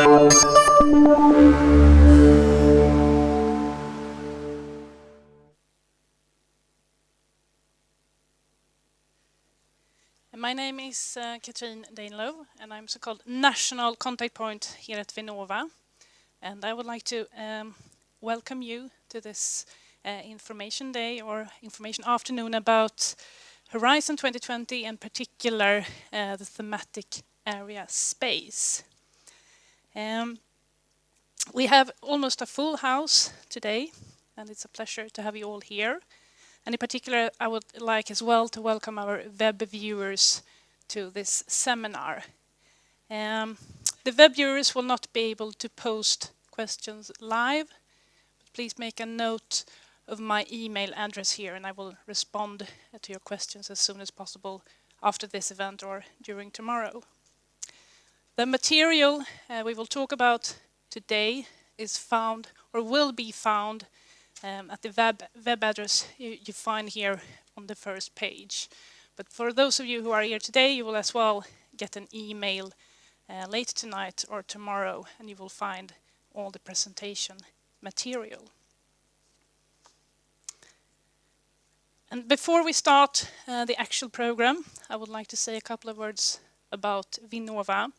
My name is Katrin Danerlöv, and I'm so-called National Contact Point here at Vnova. And I would like to welcome you to this information day or information afternoon about Horizon 2020, in particular the thematic area space. We have almost a full house today, and it's a pleasure to have you all here. And in particular, I would like as well to welcome our web viewers to this seminar. The web viewers will not be able to post questions live, but please make a note of my email address here, and I will respond to your questions as soon as possible after this event or during tomorrow. The material we will talk about today is found or will be found at the web address you find here on the first page. But for those of you who are here today, you will as well get an email later tonight or tomorrow, and you will find all the presentation material. And before we start the actual program, I would like to say a couple of words about VINNOVA.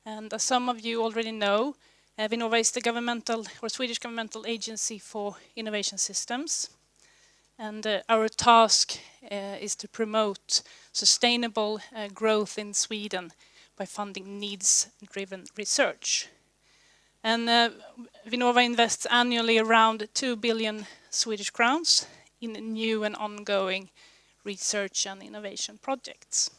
And as some of you already know, VINNOVA is the governmental or Swedish governmental agency for innovation systems. And our task is to promote sustainable growth in Sweden by funding needs-driven research. And VINNOVA invests annually around 2 billion Swedish crowns in new and ongoing research and innovation projects.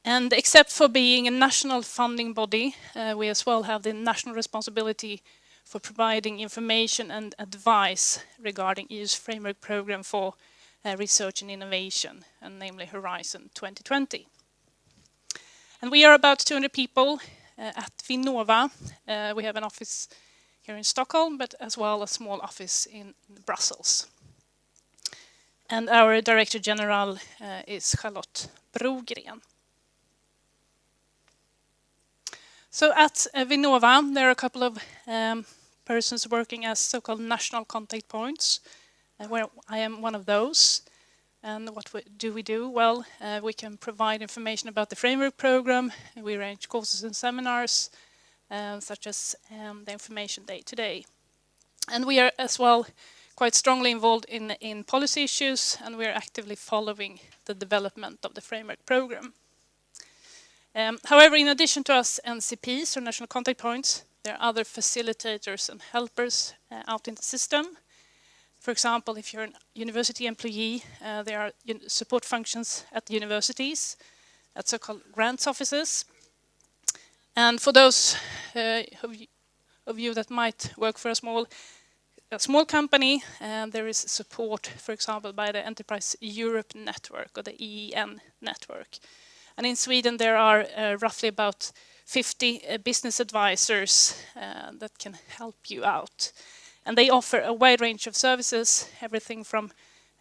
And except for being a national funding body, we as well have the national responsibility for providing information and advice regarding EU's framework program for research and innovation, and namely Horizon 2020. And we are about 200 people at VINNOVA. We have an office here in Stockholm, but as well a small office in Brussels. And our Director General is Charlotte Brogren. So at VINNOVA, there are a couple of persons working as so-called national contact points, where I am one of those. And what do we do? Well, we can provide information about the framework program. We arrange courses and seminars, such as the information day today. And we are as well quite strongly involved in policy issues, and we are actively following the development of the framework program. However, in addition to us NCPs, or national contact points, there are other facilitators and helpers out in the system. For example, if you're a university employee, there are support functions at the universities, at so-called grants offices. And for those of you that might work for a small company, there is support, for example, by the Enterprise Europe network, or the EEN network. And in Sweden, there are roughly about 50 business advisors that can help you out. And they offer a wide range of services, everything from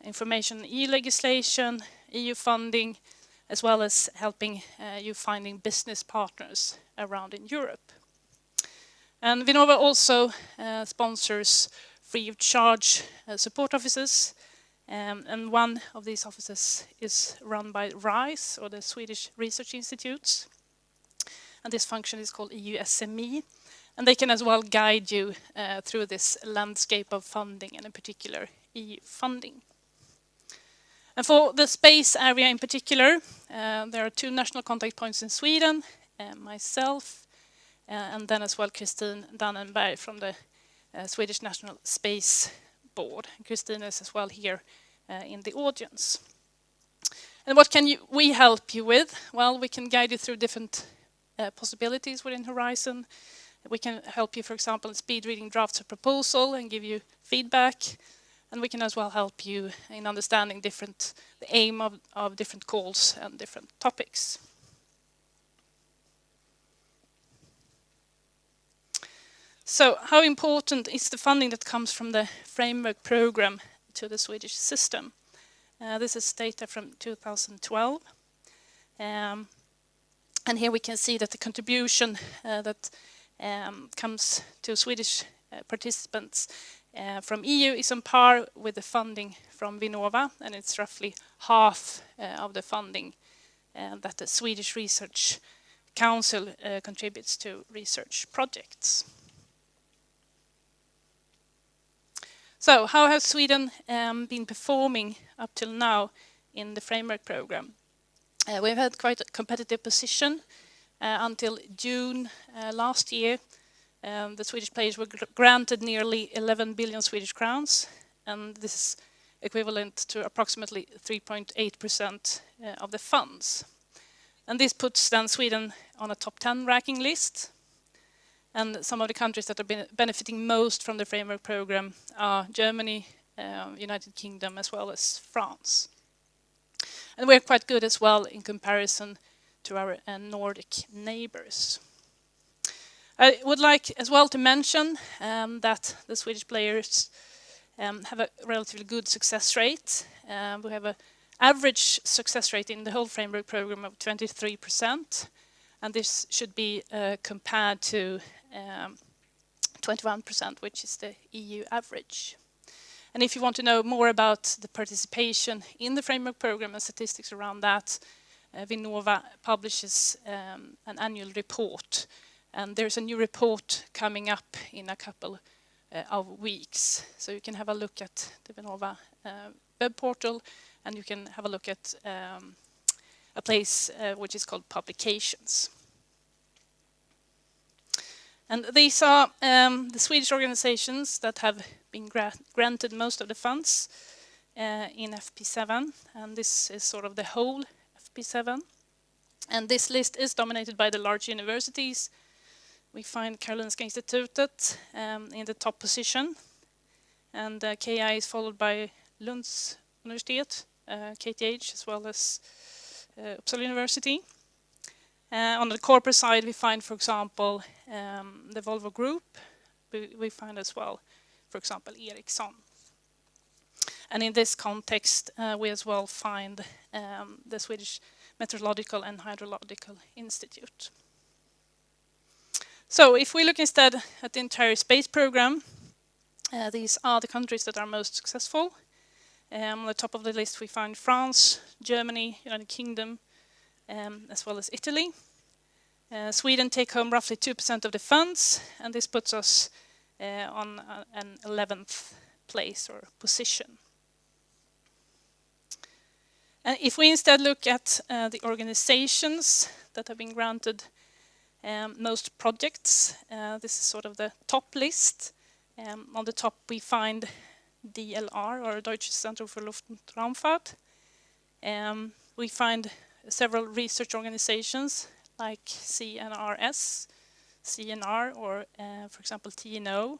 information EU legislation, EU funding, as well as helping you finding business partners around in Europe. And VINNOVA also sponsors free of charge support offices. And one of these offices is run by RISE, or the Swedish Research Institutes. And this function is called EU SME. And they can as well guide you through this landscape of funding, and in particular EU funding. And for the space area in particular, there are 2 national contact points in Sweden, myself, and then as well Katrin Danerlöv from the Swedish National Space Board. Katrin is as well here in the audience. And what can we help you with? Well, we can guide you through different possibilities within Horizon. We can help you, for example, in speed reading drafts of proposal and give you feedback. And we can as well help you in understanding the aim of different calls and different topics. So how important is the funding that comes from the framework program to the Swedish system? This is data from 2012. And here we can see that the contribution that comes to Swedish participants from EU is on par with the funding from Vnova, and it's roughly half of the funding that the Swedish Research Council contributes to research projects. So how has Sweden been performing up till now in the framework program? We've had quite a competitive position until June last year. The Swedish players were granted nearly 11 billion Swedish crowns, and this is equivalent to approximately 3.8% of the funds. And this puts then Sweden on a top 10 ranking list. And some of the countries that have been benefiting most from the framework program are Germany, United Kingdom, as well as France. And we're quite good as well in comparison to our Nordic neighbors. I would like as well to mention that the Swedish players have a relatively good success rate. We have an average success rate in the whole framework program of 23%, and this should be compared to 21%, which is the EU average. And if you want to know more about the participation in the framework program and statistics around that, Vnova publishes an annual report. And there's a new report coming up in a couple of weeks. So you can have a look at the Vnova web portal, and you can have a look at a place which is called Publications. And these are the Swedish organizations that have been granted most of the funds in FP7. And this is sort of the whole FP7. And this list is dominated by the large universities. We find Karolinska Institutet in the top position. And KI is followed by Lunds Universitet, KTH, as well as Uppsala University. On the corporate side, we find, for example, the Volvo Group. We find as well, for example, Ericsson. And in this context, we as well find the Swedish Meteorological and Hydrological Institute. So if we look instead at the entire space program, these are the countries that are most successful. On the top of the list, we find France, Germany, United Kingdom, as well as Italy. Sweden take home roughly 2% of the funds, and this puts us on an 11th place or position. If we instead look at the organizations that have been granted most projects, this is sort of the top list. On the top we find DLR, or Deutsches Zentrum für Luft- und Raumfahrt. We find several research organizations like CNRS, CNR, or for example TNO.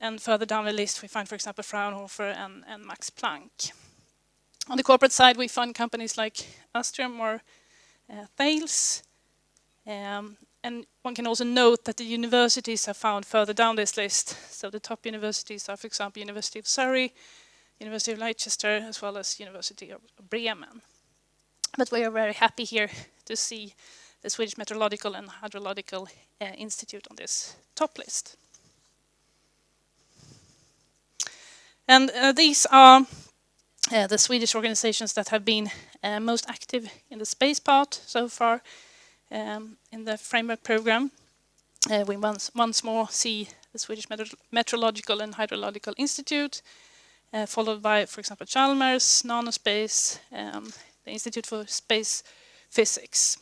And further down the list we find, for example, Fraunhofer and Max Planck. On the corporate side we find companies like Astrium or Thales. And one can also note that the universities are found further down this list. So the top universities are, for example, University of Surrey, University of Leicester, as well as University of Bremen. But we are very happy here to see the Swedish Meteorological and Hydrological Institute on this top list. And these are the Swedish organizations that have been most active in the space part so far in the framework program. We once more see the Swedish Meteorological and Hydrological Institute, followed by, for example, Chalmers, Nanospace, the Institute for Space Physics.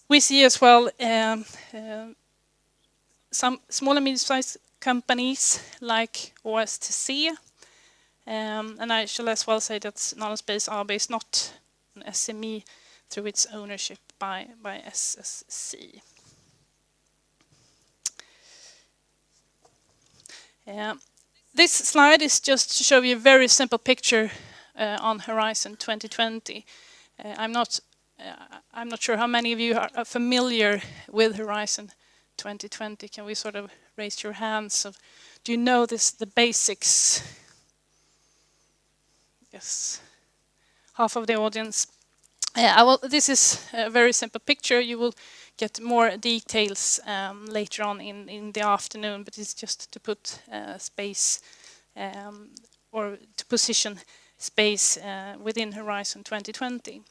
We see as well some small and medium-sized companies like OSTC, and I shall as well say that Nanospace AB is not an SME through its ownership by SSC. This slide is just to show you a very simple picture on Horizon 2020. I'm not sure how many of you are familiar with Horizon 2020. Can we sort of raise your hands? Do you know the basics? Yes, half of the audience. This is a very simple picture. You will get more details later on in the afternoon, but it's just to put space or to position space within Horizon 2020.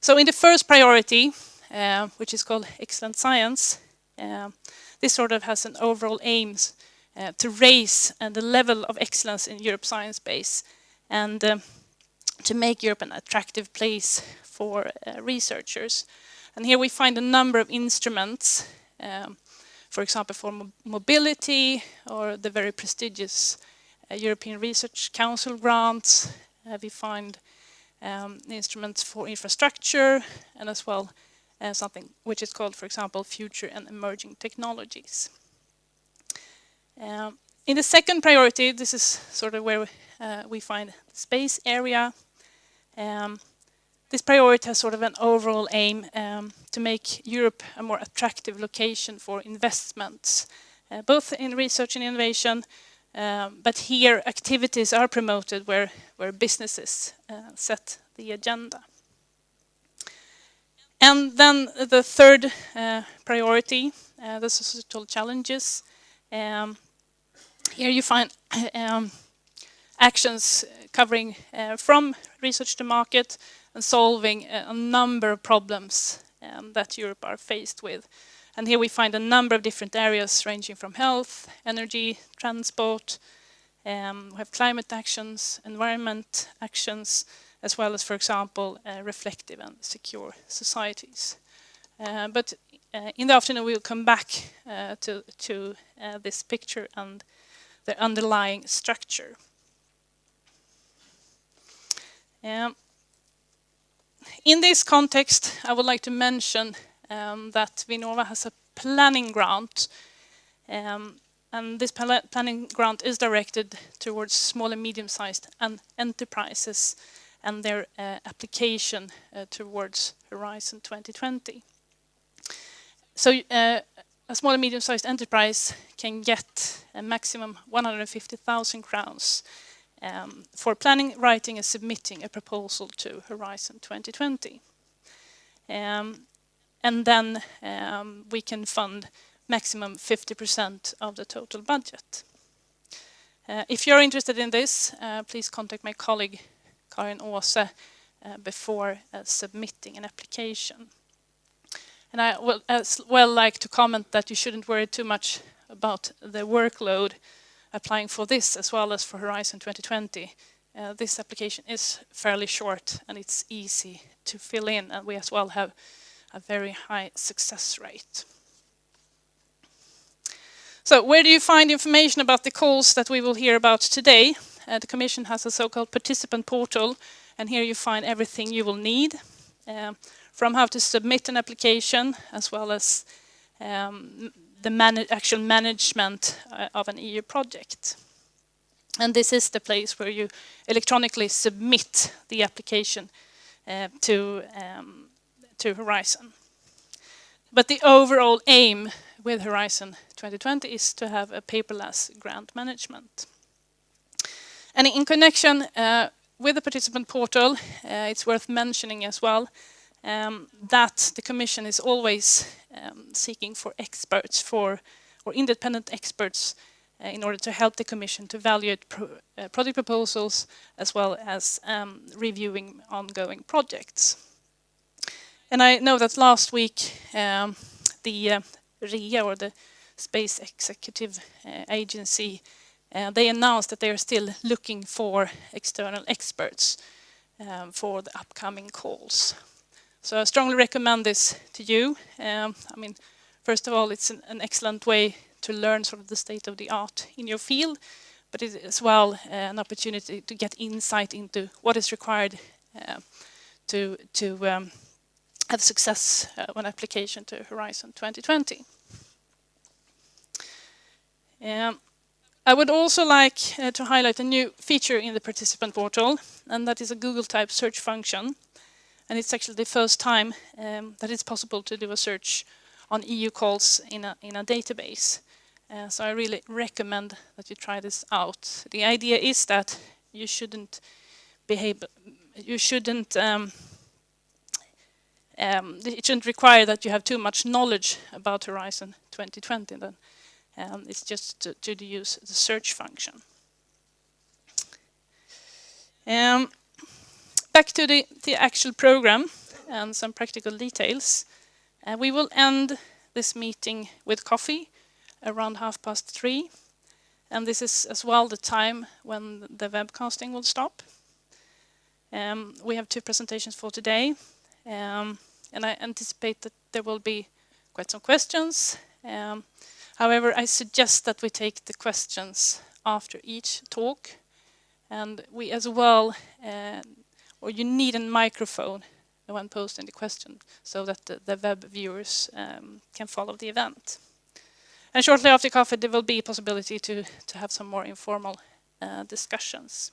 So in the first priority, which is called Excellent Science, this sort of has an overall aim to raise the level of excellence in Europe's science base and to make Europe an attractive place for researchers. And here we find a number of instruments, for example, for mobility or the very prestigious European Research Council grants. We find instruments for infrastructure and as well something which is called, for example, Future and Emerging Technologies. In the second priority, this is sort of where we find the space area. This priority has sort of an overall aim to make Europe a more attractive location for investments, both in research and innovation, but here activities are promoted where businesses set the agenda. And then the third priority, the societal challenges. Here you find actions covering from research to market and solving a number of problems that Europe are faced with. And here we find a number of different areas ranging from health, energy, transport. We have climate actions, environment actions, as well as, for example, reflective and secure societies. But in the afternoon, we'll come back to this picture and the underlying structure. In this context, I would like to mention that Vnova has a planning grant, and this planning grant is directed towards small and medium-sized enterprises and their application towards Horizon 2020. So a small and medium-sized enterprise can get a maximum 150,000 crowns for planning, writing and submitting a proposal to Horizon 2020. And then we can fund maximum 50% of the total budget. If you're interested in this, please contact my colleague Katrin before submitting an application. And I will as well like to comment that you shouldn't worry too much about the workload applying for this as well as for Horizon 2020. This application is fairly short and it's easy to fill in, and we as well have a very high success rate. So where do you find information about the calls that we will hear about today? The Commission has a so-called participant portal, and here you find everything you will need, from how to submit an application as well as the actual management of an EU project. And this is the place where you electronically submit the application to Horizon. But the overall aim with Horizon 2020 is to have a paperless grant management. And in connection with the participant portal, it's worth mentioning as well that the Commission is always seeking for experts or independent experts in order to help the Commission to evaluate project proposals as well as reviewing ongoing projects. And I know that last week the REA, or the Space Executive Agency, they announced that they are still looking for external experts for the upcoming calls. So I strongly recommend this to you. I mean, first of all, it's an excellent way to learn sort of the state of the art in your field, but it is as well an opportunity to get insight into what is required to have success when application to Horizon 2020. I would also like to highlight a new feature in the participant portal, and that is a Google type search function. And it's actually the first time that it's possible to do a search on EU calls in a database. So I really recommend that you try this out. The idea is that you shouldn't it shouldn't require that you have too much knowledge about Horizon 2020. Then it's just to use the search function. Back to the actual program and some practical details. We will end this meeting with coffee around 3:30, and this is as well the time when the webcasting will stop. We have 2 presentations for today, and I anticipate that there will be quite some questions. However, I suggest that we take the questions after each talk, and we as well, or you need a microphone when posting the question so that the web viewers can follow the event. And shortly after coffee, there will be a possibility to have some more informal discussions.